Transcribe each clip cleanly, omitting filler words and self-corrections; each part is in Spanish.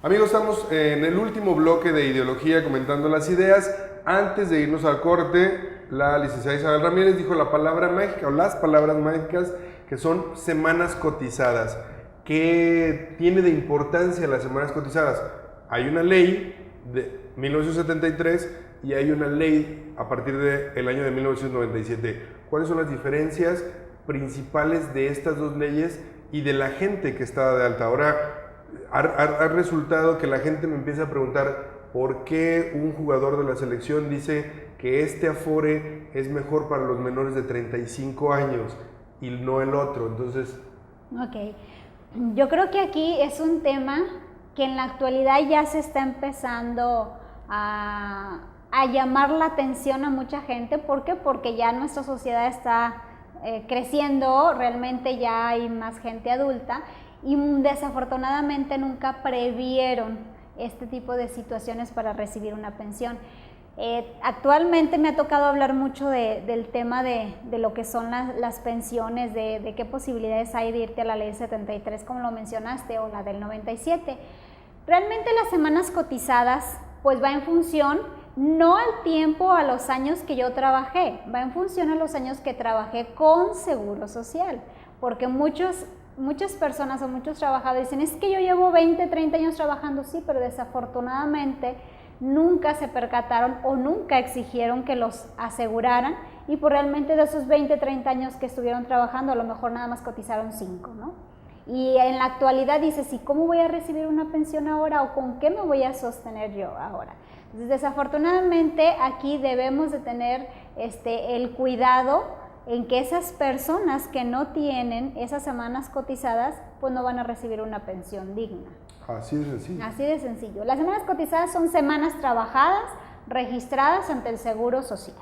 Amigos, estamos en el último bloque de ideología comentando las ideas. Antes de irnos al corte, la licenciada Isabel Ramírez dijo la palabra mágica o las palabras mágicas que son semanas cotizadas. ¿Qué tiene de importancia las semanas cotizadas? Hay una ley de 1973 y hay una ley a partir del año de 1997. ¿Cuáles son las diferencias principales de estas dos leyes y de la gente que está de alta? Ahora, ha resultado que la gente me empieza a preguntar por qué un jugador de la selección dice que este Afore es mejor para los menores de 35 años y no el otro. Entonces... Ok, yo creo que aquí es un tema que en la actualidad ya se está empezando a llamar la atención a mucha gente. ¿Por qué? Porque ya nuestra sociedad está creciendo, realmente ya hay más gente adulta y desafortunadamente nunca previeron este tipo de situaciones para recibir una pensión. Actualmente me ha tocado hablar mucho del tema de lo que son las pensiones, de qué posibilidades hay de irte a la ley 73, como lo mencionaste, o la del 97. Realmente las semanas cotizadas pues va en función no al tiempo, a los años que yo trabajé, va en función a los años que trabajé con Seguro Social, porque muchas personas o muchos trabajadores dicen, es que yo llevo 20, 30 años trabajando, sí, pero desafortunadamente nunca se percataron o nunca exigieron que los aseguraran y por realmente de esos 20, 30 años que estuvieron trabajando, a lo mejor nada más cotizaron 5, ¿no? Y en la actualidad dices, ¿y cómo voy a recibir una pensión ahora o con qué me voy a sostener yo ahora? Entonces, desafortunadamente aquí debemos de tener el cuidado en que esas personas que no tienen esas semanas cotizadas, pues no van a recibir una pensión digna. Así de sencillo. Así de sencillo. Las semanas cotizadas son semanas trabajadas, registradas ante el Seguro Social.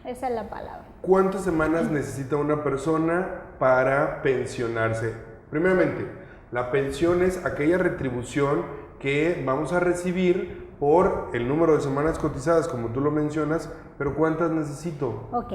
Esa es la palabra. ¿Cuántas semanas necesita una persona para pensionarse? Primeramente, la pensión es aquella retribución que vamos a recibir por el número de semanas cotizadas, como tú lo mencionas, pero ¿cuántas necesito? Ok.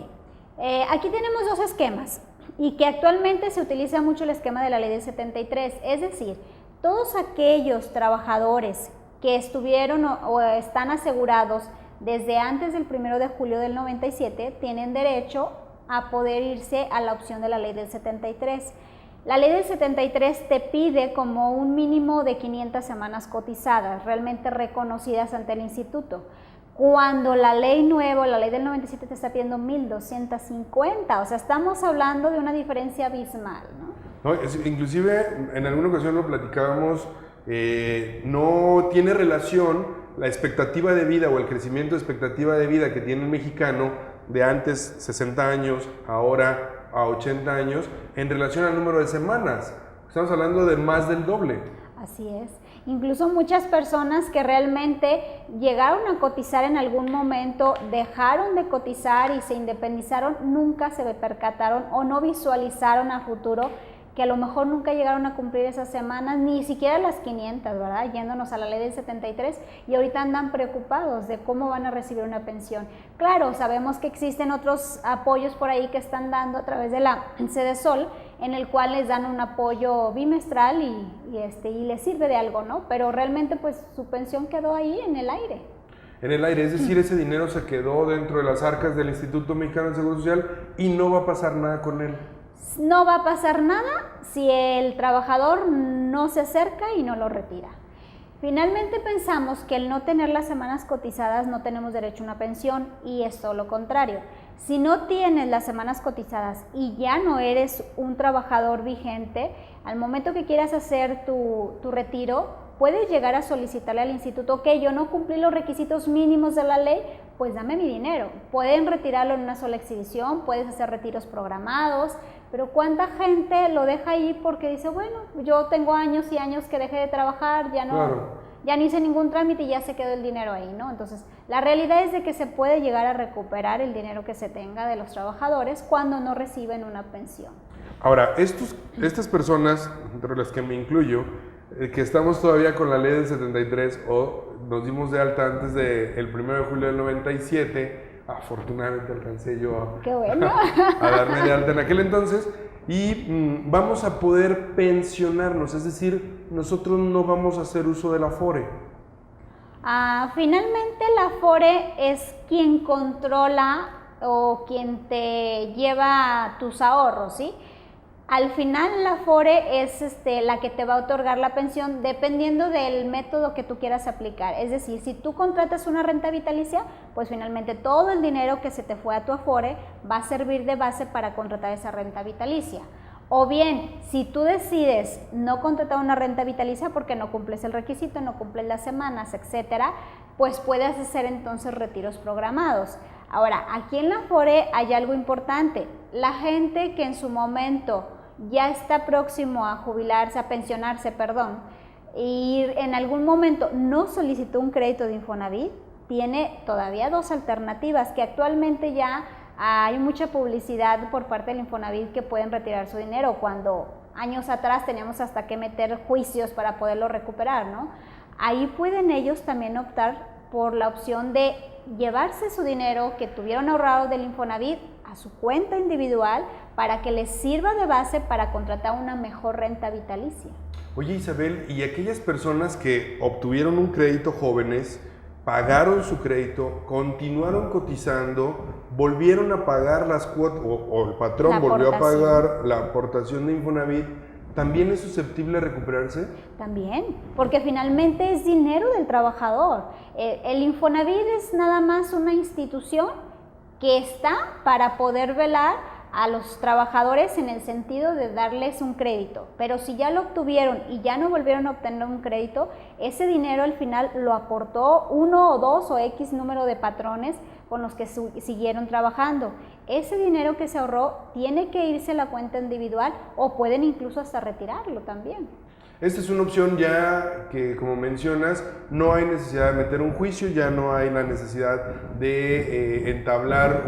Aquí tenemos dos esquemas y que actualmente se utiliza mucho el esquema de la ley del 73, es decir, todos aquellos trabajadores que estuvieron o están asegurados desde antes del 1 de julio del 97 tienen derecho a poder irse a la opción de la ley del 73. La ley del 73 te pide como un mínimo de 500 semanas cotizadas, realmente reconocidas ante el instituto. Cuando la ley nueva, la ley del 97 te está pidiendo 1,250, o sea, estamos hablando de una diferencia abismal, ¿no? No, inclusive en alguna ocasión lo platicábamos, no tiene relación la expectativa de vida o el crecimiento de expectativa de vida que tiene el mexicano de antes 60 años, ahora a 80 años, en relación al número de semanas. Estamos hablando de más del doble. Así es. Incluso muchas personas que realmente llegaron a cotizar en algún momento, dejaron de cotizar y se independizaron, nunca se percataron o no visualizaron a futuro que a lo mejor nunca llegaron a cumplir esas semanas, ni siquiera las 500, ¿verdad? Yéndonos a la ley del 73 y ahorita andan preocupados de cómo van a recibir una pensión. Claro, sabemos que existen otros apoyos por ahí que están dando a través de la Sedesol, en el cual les dan un apoyo bimestral y les sirve de algo, ¿no? Pero realmente pues su pensión quedó ahí en el aire. En el aire, es decir, ese dinero se quedó dentro de las arcas del Instituto Mexicano del Seguro Social y no va a pasar nada con él. No va a pasar nada si el trabajador no se acerca y no lo retira. Finalmente pensamos que el no tener las semanas cotizadas no tenemos derecho a una pensión y es todo lo contrario. Si no tienes las semanas cotizadas y ya no eres un trabajador vigente, al momento que quieras hacer tu retiro, puedes llegar a solicitarle al instituto que yo no cumplí los requisitos mínimos de la ley, pues dame mi dinero. Pueden retirarlo en una sola exhibición, puedes hacer retiros programados, pero ¿cuánta gente lo deja ahí porque dice, bueno, yo tengo años y años que dejé de trabajar, ya no, Claro. Ya no hice ningún trámite y ya se quedó el dinero ahí, ¿no? Entonces, la realidad es de que se puede llegar a recuperar el dinero que se tenga de los trabajadores cuando no reciben una pensión. Ahora, estas personas, entre las que me incluyo, que estamos todavía con la ley del 73 o nos dimos de alta antes del 1 de julio del 97, afortunadamente alcancé yo ¡Qué bueno! a darme de alta en aquel entonces, y vamos a poder pensionarnos, es decir, nosotros no vamos a hacer uso del Afore. Finalmente el Afore es quien controla o quien te lleva tus ahorros, ¿sí? Al final la Afore es la que te va a otorgar la pensión dependiendo del método que tú quieras aplicar. Es decir, si tú contratas una renta vitalicia, pues finalmente todo el dinero que se te fue a tu Afore va a servir de base para contratar esa renta vitalicia. O bien, si tú decides no contratar una renta vitalicia porque no cumples el requisito, no cumples las semanas, etcétera, pues puedes hacer entonces retiros programados. Ahora, aquí en la Afore hay algo importante. La gente que en su momento ya está próximo a jubilarse, a pensionarse, y en algún momento no solicitó un crédito de Infonavit, tiene todavía dos alternativas que actualmente ya hay mucha publicidad por parte del Infonavit que pueden retirar su dinero, cuando años atrás teníamos hasta que meter juicios para poderlo recuperar, ¿no? Ahí pueden ellos también optar por la opción de llevarse su dinero que tuvieron ahorrado del Infonavit a su cuenta individual para que les sirva de base para contratar una mejor renta vitalicia. Oye, Isabel, ¿y aquellas personas que obtuvieron un crédito jóvenes, pagaron su crédito, continuaron cotizando, volvieron a pagar las cuotas o el patrón volvió a pagar la aportación de Infonavit, ¿también es susceptible de recuperarse? También, porque finalmente es dinero del trabajador. El Infonavit es nada más una institución que está para poder velar a los trabajadores en el sentido de darles un crédito, pero si ya lo obtuvieron y ya no volvieron a obtener un crédito, ese dinero al final lo aportó uno o dos o X número de patrones con los que siguieron trabajando. Ese dinero que se ahorró tiene que irse a la cuenta individual o pueden incluso hasta retirarlo también. Esta es una opción ya que, como mencionas, no hay necesidad de meter un juicio, ya no hay la necesidad de entablar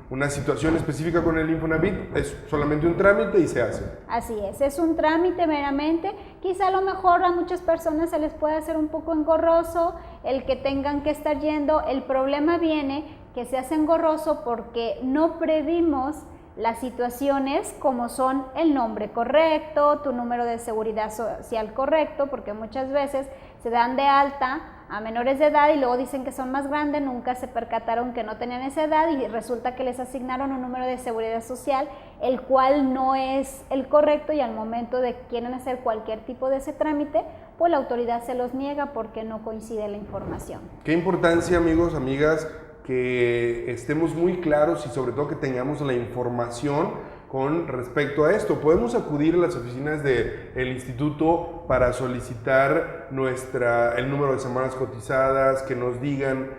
una situación específica con el Infonavit, es solamente un trámite y se hace. Así es un trámite meramente. Quizá a lo mejor a muchas personas se les puede hacer un poco engorroso el que tengan que estar yendo. El problema viene que se hace engorroso porque no previmos las situaciones como son el nombre correcto, tu número de seguridad social correcto, porque muchas veces se dan de alta a menores de edad y luego dicen que son más grandes, nunca se percataron que no tenían esa edad y resulta que les asignaron un número de seguridad social, el cual no es el correcto, y al momento de que quieren hacer cualquier tipo de ese trámite, pues la autoridad se los niega porque no coincide la información. Qué importancia, amigos, amigas, que estemos muy claros y sobre todo que tengamos la información con respecto a esto. Podemos acudir a las oficinas del instituto para solicitar el número de semanas cotizadas, que nos digan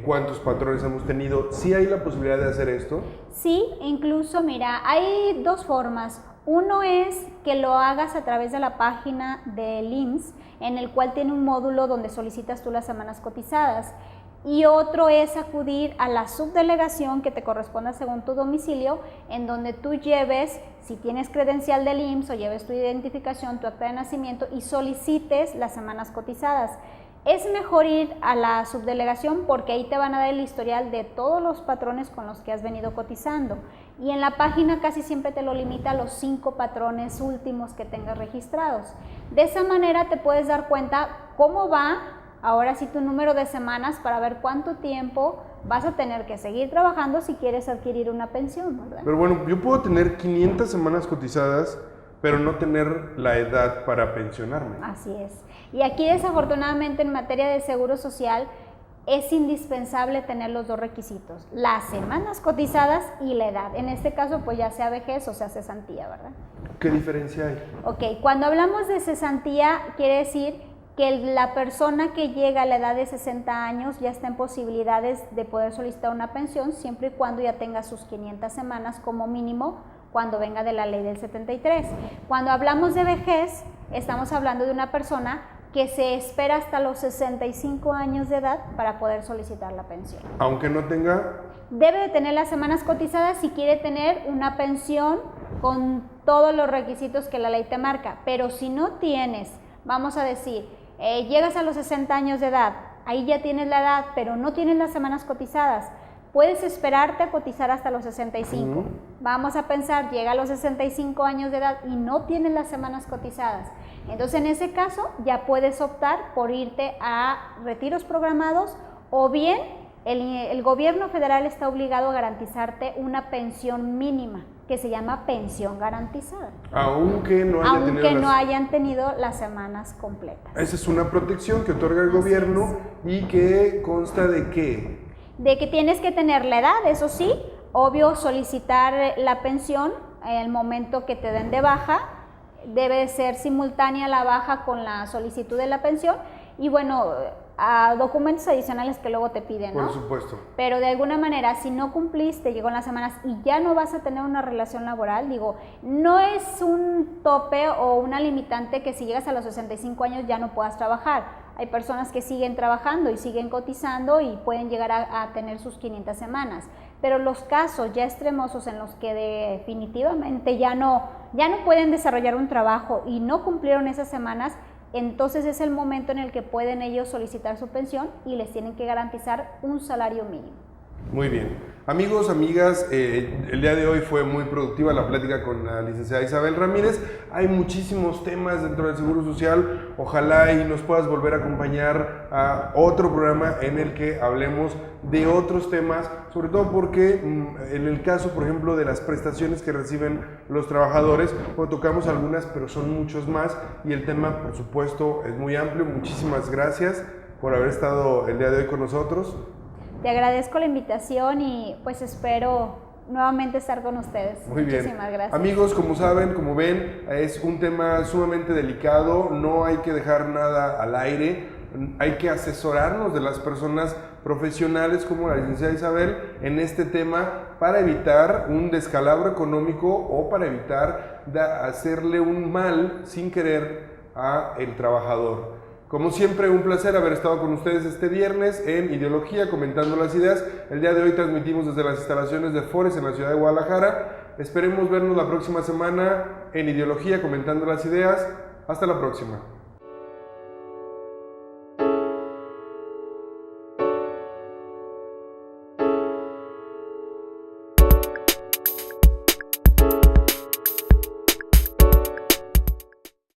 cuántos patrones hemos tenido. ¿Sí hay la posibilidad de hacer esto? Sí, incluso mira, hay dos formas. Uno es que lo hagas a través de la página del IMSS, en el cual tiene un módulo donde solicitas tú las semanas cotizadas. Y otro es acudir a la subdelegación que te corresponda según tu domicilio, en donde tú lleves, si tienes credencial del IMSS, o lleves tu identificación, tu acta de nacimiento y solicites las semanas cotizadas. Es mejor ir a la subdelegación porque ahí te van a dar el historial de todos los patrones con los que has venido cotizando. Y en la página casi siempre te lo limita a los 5 patrones últimos que tengas registrados. De esa manera te puedes dar cuenta cómo va ahora sí tu número de semanas para ver cuánto tiempo vas a tener que seguir trabajando si quieres adquirir una pensión, ¿verdad? Pero bueno, yo puedo tener 500 semanas cotizadas, pero no tener la edad para pensionarme. Así es. Y aquí desafortunadamente en materia de seguro social es indispensable tener los dos requisitos, las semanas cotizadas y la edad. En este caso pues ya sea vejez o sea cesantía, ¿verdad? ¿Qué diferencia hay? Ok, cuando hablamos de cesantía quiere decir que la persona que llega a la edad de 60 años ya está en posibilidades de poder solicitar una pensión siempre y cuando ya tenga sus 500 semanas como mínimo cuando venga de la ley del 73. Cuando hablamos de vejez, estamos hablando de una persona que se espera hasta los 65 años de edad para poder solicitar la pensión. Aunque no tenga... Debe de tener las semanas cotizadas si quiere tener una pensión con todos los requisitos que la ley te marca, pero si no tienes, vamos a decir, llegas a los 60 años de edad, ahí ya tienes la edad, pero no tienes las semanas cotizadas, puedes esperarte a cotizar hasta los 65. Vamos a pensar, llega a los 65 años de edad y no tienes las semanas cotizadas. Entonces, en ese caso, ya puedes optar por irte a retiros programados, o bien el gobierno federal está obligado a garantizarte una pensión mínima, que se llama pensión garantizada. Aunque no hayan tenido las semanas completas. Esa es una protección que otorga el gobierno y que consta de ¿qué? De que tienes que tener la edad, eso sí, obvio solicitar la pensión en el momento que te den de baja, debe de ser simultánea la baja con la solicitud de la pensión y bueno, a documentos adicionales que luego te piden, ¿no? Por supuesto. Pero de alguna manera, si no cumpliste, llegó en las semanas y ya no vas a tener una relación laboral, digo, no es un tope o una limitante que si llegas a los 65 años ya no puedas trabajar. Hay personas que siguen trabajando y siguen cotizando y pueden llegar a tener sus 500 semanas. Pero los casos ya extremosos en los que definitivamente ya no pueden desarrollar un trabajo y no cumplieron esas semanas, entonces es el momento en el que pueden ellos solicitar su pensión y les tienen que garantizar un salario mínimo. Muy bien. Amigos, amigas, el día de hoy fue muy productiva la plática con la licenciada Isabel Ramírez. Hay muchísimos temas dentro del Seguro Social. Ojalá y nos puedas volver a acompañar a otro programa en el que hablemos de otros temas, sobre todo porque en el caso, por ejemplo, de las prestaciones que reciben los trabajadores, bueno, tocamos algunas, pero son muchos más y el tema, por supuesto, es muy amplio. Muchísimas gracias por haber estado el día de hoy con nosotros. Te agradezco la invitación y pues espero nuevamente estar con ustedes. Muy bien. Muchísimas gracias. Amigos, como saben, como ven, es un tema sumamente delicado, no hay que dejar nada al aire, hay que asesorarnos de las personas profesionales como la licenciada Isabel en este tema para evitar un descalabro económico o para evitar hacerle un mal sin querer a el trabajador. Como siempre, un placer haber estado con ustedes este viernes en Ideología, comentando las ideas. El día de hoy transmitimos desde las instalaciones de Fores en la ciudad de Guadalajara. Esperemos vernos la próxima semana en Ideología, comentando las ideas. Hasta la próxima.